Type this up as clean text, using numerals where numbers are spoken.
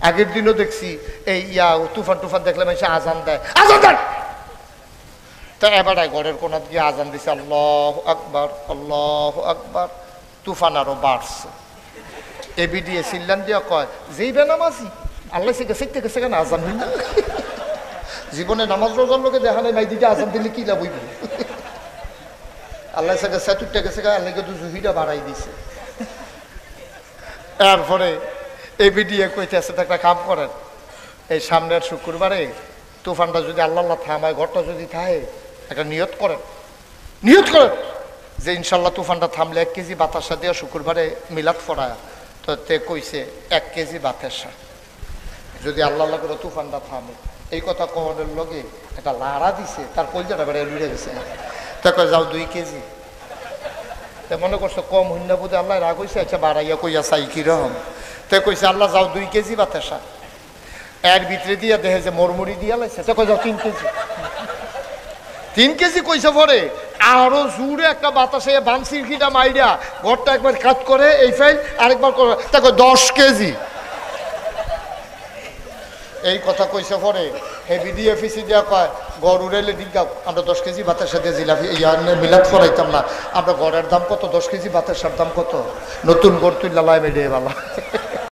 আগের দিনও দেখছি এই তুফান টুফান দেখলে মানুষ আজান দেয়, আজান দেয়। তা এবারে ঘরের কোনা দিয়ে আজান দিছে, আল্লাহু আকবার আল্লাহু আকবার। তুফান আরো বাড়ছে। এবি দিয়ে সিল্লান দিয়া কয়, যেই বেনামাজি আল্লাহ শিখে শিখতে গেছে কেন আজান হইল না। জীবনে নামাজ রোজার লোকে দেখা নাই ভাই, দিকে আজান দিলে কি লাভ হইব। আল্লাহ সাথে সেতুরটা গেছে, আল্লাহ কিন্তু জুহিটা বাড়াই দিছে। এরপরে এবি দিয়ে কইতেছে, একটা কাম করেন, এই সামনের শুক্রবারে তুফানটা যদি আল্লাহ আল্লাহ থামায়, ঘরটা যদি থাকে, একটা নিয়ত করেন যে ইনশাল্লাহ তুফানটা থামলে 1 কেজি বাতাসা দিয়ে শুক্রবারে মিলাদ পড়ায়। তো তে কইছে 1 কেজি বাতাসা যদি আল্লাহ আল্লাহ করে তুফানটা থামে। এই কথা কহনের লগে একটা লাড়া দিছে, তার কলজাটা বেড়ে লুড়ে গেছে। তা কয় যাও 2 কেজি। তা মনে করছো কম হইন না বোধহয়, আল্লাহ রাগ হইছে, আচ্ছা বাড়াইয়া কইয়া চাই কিরকম। তা কইছে আল্লাহ যাও 2 কেজি বাতাসা। এর ভিতরে দিয়া দেখে যে মরমুড়ি দিয়া লাইছে, তা কয় যাও 3 কেজি। 3 কেজি কইছে পরে আরো জোরে একটা বাতাসে বানসিরকিটা মাইরা ঘরটা একবার কাট করে এই ফাইল আরেকবার করে, তাকে 10 কেজি। এই কথা কইছে পরে হেভি দিয়ে ফিসি দিয়া কয়, ঘর উড়াইলে দিন আমরা 10 কেজি বাতাসা দিয়ে জিলাপি মিলাদ করাইতাম না। আমরা ঘরের দাম কত, 10 কেজি বাতাসার দাম কত, নতুন ঘর তুই লালাই মেডে বালা।